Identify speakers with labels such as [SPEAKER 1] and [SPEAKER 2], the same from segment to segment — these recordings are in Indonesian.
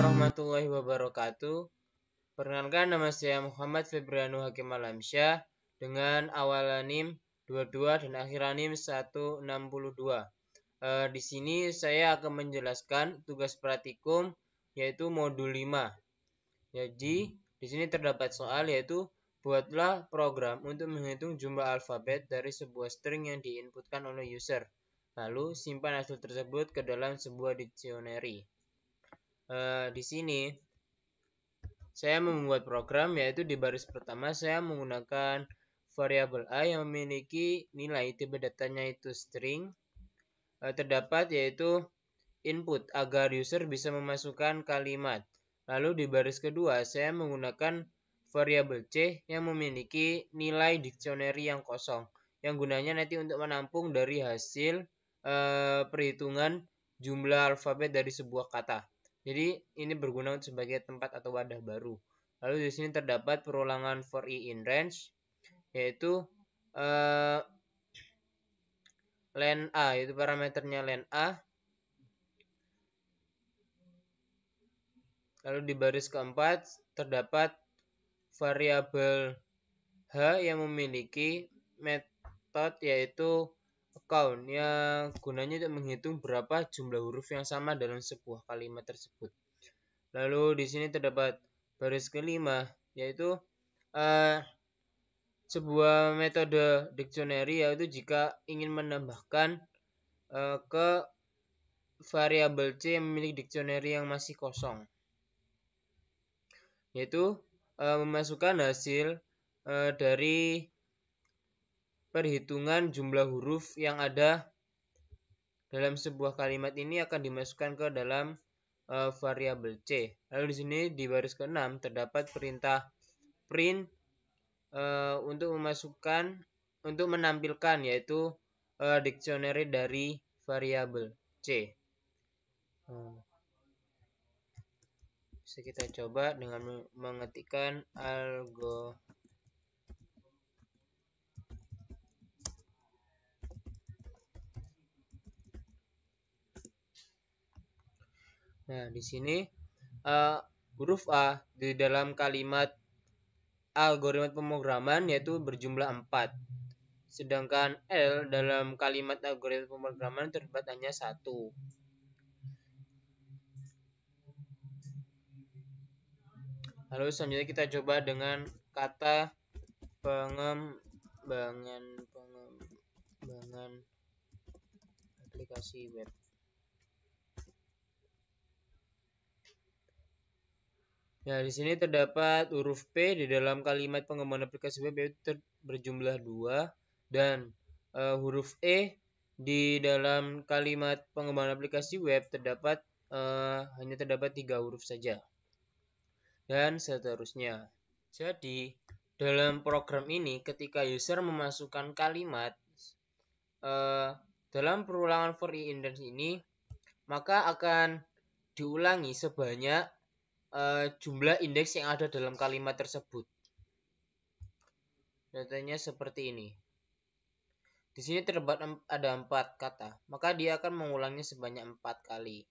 [SPEAKER 1] warahmatullahi wabarakatuh. Perkenalkan, nama saya Muhammad Febriano Hakim Alamsyah dengan awal NIM 22 dan akhir NIM 162. Di sini saya akan menjelaskan tugas praktikum yaitu modul 5. Jadi, di sini terdapat soal yaitu buatlah program untuk menghitung jumlah alfabet dari sebuah string yang diinputkan oleh user. Lalu simpan hasil tersebut ke dalam sebuah dictionary. Di sini saya membuat program yaitu di baris pertama saya menggunakan variabel a yang memiliki nilai tipe datanya itu string. Terdapat yaitu input agar user bisa memasukkan kalimat. Lalu di baris kedua saya menggunakan variabel c yang memiliki nilai dictionary yang kosong, yang gunanya nanti untuk menampung dari hasil perhitungan jumlah alfabet dari sebuah kata. Jadi ini berguna sebagai tempat atau wadah baru. Lalu di sini terdapat perulangan for i in range, yaitu len a, yaitu parameternya len a. Lalu di baris keempat terdapat variabel h yang memiliki metode yaitu count yang gunanya untuk menghitung berapa jumlah huruf yang sama dalam sebuah kalimat tersebut. Lalu di sini terdapat baris kelima yaitu sebuah metode dictionary, yaitu jika ingin menambahkan ke variabel c yang memiliki dictionary yang masih kosong, yaitu memasukkan hasil dari perhitungan jumlah huruf yang ada dalam sebuah kalimat ini akan dimasukkan ke dalam variabel c. Lalu di sini di baris ke-6 terdapat perintah print untuk menampilkan yaitu dictionary dari variabel c. Bisa kita coba dengan mengetikkan algo. Nah, di sini huruf A di dalam kalimat algoritma pemrograman yaitu berjumlah 4. Sedangkan L dalam kalimat algoritma pemrograman terdapat hanya 1. Lalu selanjutnya kita coba dengan kata pengembangan aplikasi web. Nah, di sini terdapat huruf P di dalam kalimat pengembangan aplikasi web yaitu berjumlah 2 dan huruf E di dalam kalimat pengembangan aplikasi web hanya terdapat 3 huruf saja. Dan seterusnya. Jadi, dalam program ini ketika user memasukkan kalimat dalam perulangan for i in range ini, maka akan diulangi sebanyak jumlah indeks yang ada dalam kalimat tersebut. Datanya seperti ini. Di sini terdapat ada 4 kata, maka dia akan mengulangnya sebanyak 4 kali.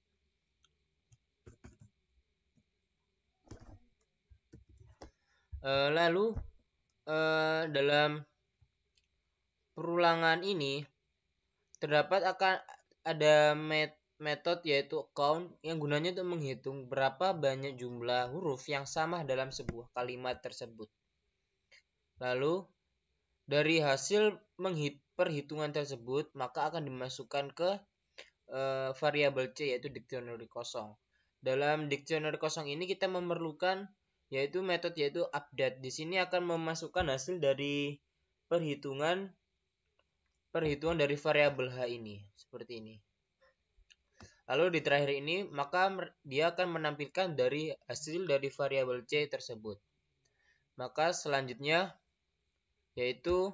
[SPEAKER 1] Lalu dalam perulangan ini terdapat akan ada metode yaitu count yang gunanya untuk menghitung berapa banyak jumlah huruf yang sama dalam sebuah kalimat tersebut. Lalu dari hasil perhitungan tersebut maka akan dimasukkan ke variabel c yaitu dictionary kosong. Dalam dictionary kosong ini kita memerlukan yaitu metode yaitu update. Di sini akan memasukkan hasil dari perhitungan dari variabel h ini seperti ini. Lalu di terakhir ini maka dia akan menampilkan dari hasil dari variabel c tersebut. Maka selanjutnya yaitu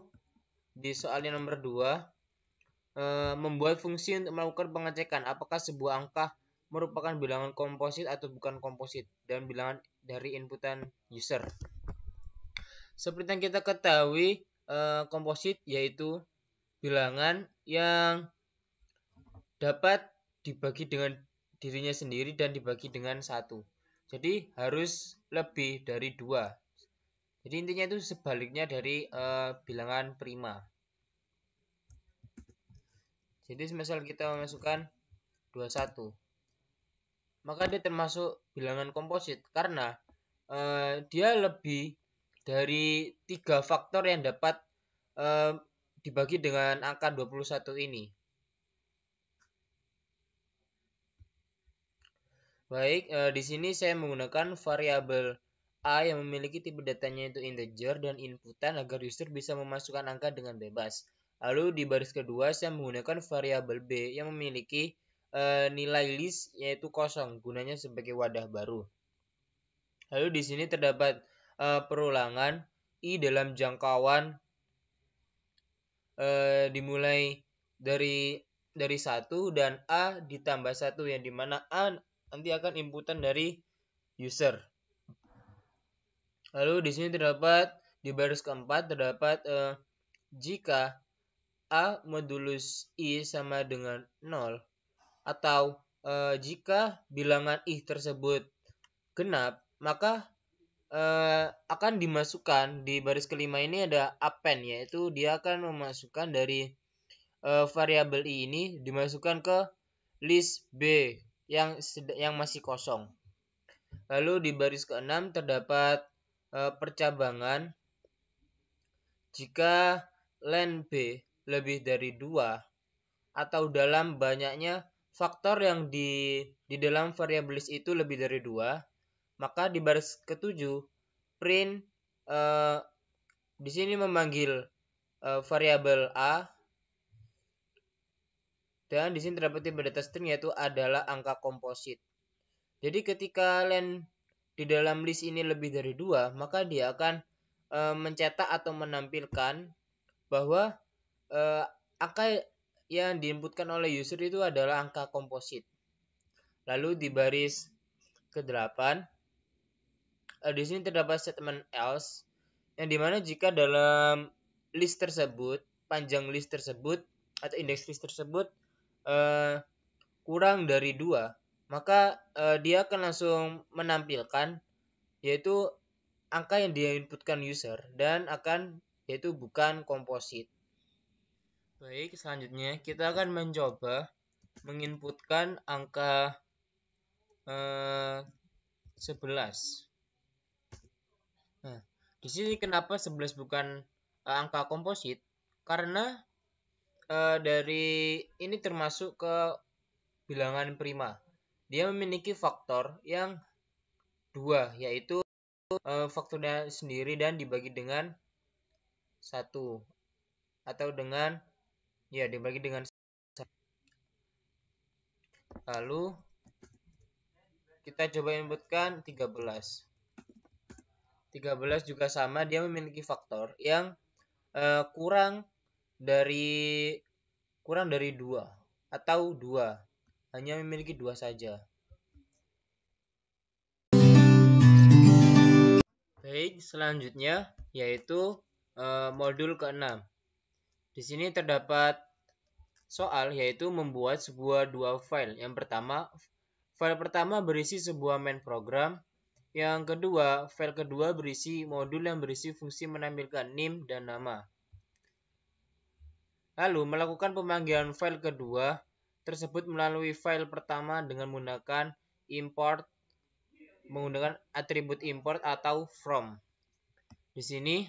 [SPEAKER 1] di soal yang nomor 2 membuat fungsi untuk melakukan pengecekan apakah sebuah angka merupakan bilangan komposit atau bukan komposit dan bilangan dari inputan user. Seperti yang kita ketahui, komposit yaitu bilangan yang dapat dibagi dengan dirinya sendiri dan dibagi dengan 1. Jadi harus lebih dari 2. Jadi intinya itu sebaliknya dari bilangan prima. Jadi misal kita memasukkan 21, maka dia termasuk bilangan komposit karena dia lebih dari 3 faktor yang dapat dibagi dengan angka 21 ini. Baik, di sini saya menggunakan variabel A yang memiliki tipe datanya itu integer dan inputan agar user bisa memasukkan angka dengan bebas. Lalu di baris kedua saya menggunakan variabel B yang memiliki nilai list yaitu kosong, gunanya sebagai wadah baru. Lalu di sini terdapat perulangan I dalam jangkauan dimulai dari 1 dan A ditambah 1 yang dimana A nanti akan inputan dari user. Lalu di sini terdapat di baris keempat terdapat jika A modulus I sama dengan 0 atau jika bilangan I tersebut genap, maka akan dimasukkan di baris kelima ini ada append, yaitu dia akan memasukkan dari variabel I ini dimasukkan ke list B yang masih kosong. Lalu di baris ke-6 terdapat percabangan jika len B lebih dari 2 atau dalam banyaknya faktor yang di dalam variabel list itu lebih dari 2, maka di baris ke-7 print di sini memanggil variabel A dan di sini terdapat tipe data string yaitu adalah angka komposit. Jadi ketika len di dalam list ini lebih dari 2, maka dia akan mencetak atau menampilkan bahwa angka yang diinputkan oleh user itu adalah angka komposit. Lalu di baris ke-8 di sini terdapat statement else yang dimana jika dalam list tersebut, panjang list tersebut atau indeks list tersebut kurang dari 2, maka dia akan langsung menampilkan yaitu angka yang dia inputkan user dan akan yaitu bukan komposit. Baik, selanjutnya kita akan mencoba menginputkan angka 11. Nah, di sini kenapa 11 bukan angka komposit? Karena dari ini termasuk ke bilangan prima. Dia memiliki faktor yang 2, yaitu faktornya sendiri dan dibagi dengan 1 atau dengan dibagi dengan 1. Lalu kita coba inputkan 13. 13 juga sama, dia memiliki faktor yang kurang dari 2 atau 2. Hanya memiliki 2 saja. Baik, selanjutnya yaitu modul ke-6. Di sini terdapat soal yaitu membuat dua file. Yang pertama, file pertama berisi sebuah main program. Yang kedua, file kedua berisi modul yang berisi fungsi menampilkan name dan nama. Lalu melakukan pemanggilan file kedua tersebut melalui file pertama dengan menggunakan atribut import atau from. Di sini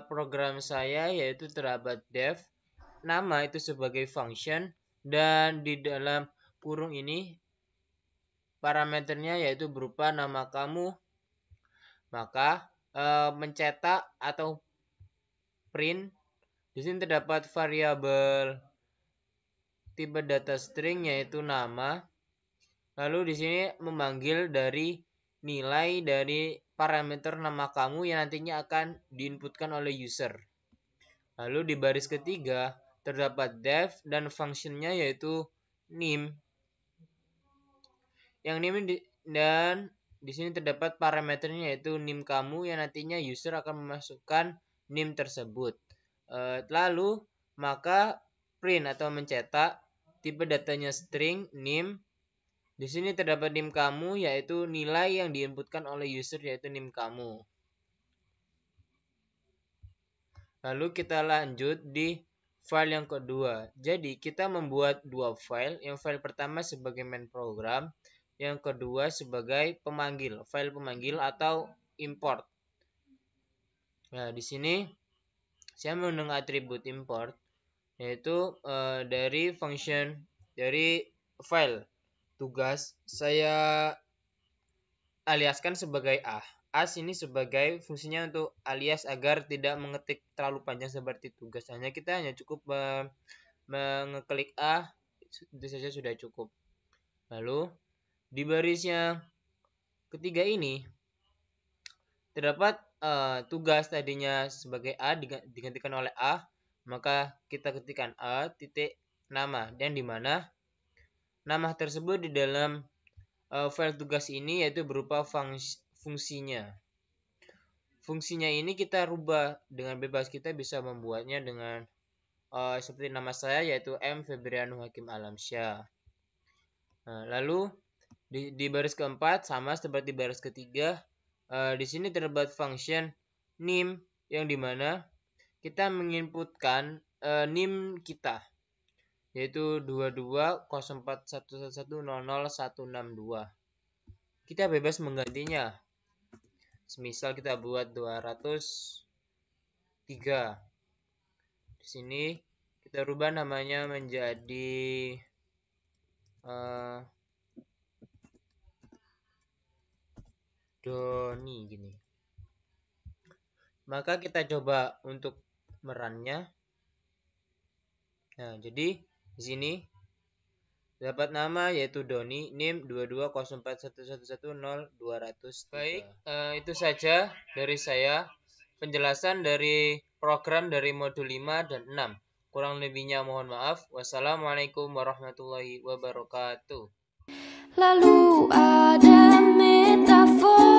[SPEAKER 1] program saya yaitu terdapat def, nama itu sebagai function, dan di dalam kurung ini parameternya yaitu berupa nama kamu. Maka mencetak atau print, di sini terdapat variabel tipe data string yaitu nama. Lalu di sini memanggil dari nilai dari parameter nama kamu yang nantinya akan diinputkan oleh user. Lalu di baris ketiga terdapat def dan functionnya yaitu name. Yang name dan di sini terdapat parameternya yaitu name kamu yang nantinya user akan memasukkan name tersebut. Lalu maka print atau mencetak tipe datanya string name Di sini terdapat NIM kamu, yaitu nilai yang diinputkan oleh user, yaitu NIM kamu. Lalu kita lanjut di file yang kedua. Jadi kita membuat dua file. Yang file pertama sebagai main program, yang kedua sebagai pemanggil, file pemanggil atau import. Nah, di sini saya menggunakan atribut import, yaitu dari function dari file tugas saya aliaskan sebagai A. A sini sebagai fungsinya untuk alias agar tidak mengetik terlalu panjang seperti tugas. Kita hanya cukup mengeklik A, itu saja sudah cukup. Lalu di baris yang ketiga ini terdapat tugas tadinya sebagai A digantikan oleh A, maka kita ketikkan A titik nama, dan di mana nama tersebut di dalam file tugas ini yaitu berupa fungsinya. Fungsinya ini kita rubah dengan bebas, kita bisa membuatnya dengan seperti nama saya, yaitu M. Febrianu Hakim Alamsyah. Nah, lalu di baris keempat sama seperti baris ketiga, di sini terdapat function NIM yang dimana kita menginputkan NIM kita, yaitu 220411100162. Kita bebas menggantinya. Semisal kita buat 203. Di sini kita rubah namanya menjadi Doni gini. Maka kita coba untuk merunnya. Nah, jadi di sini dapat nama yaitu Doni, NIM 220411100203. Baik, itu saja dari saya penjelasan dari program dari modul 5 dan 6. Kurang lebihnya mohon maaf. Wassalamualaikum warahmatullahi wabarakatuh.
[SPEAKER 2] Lalu ada metafor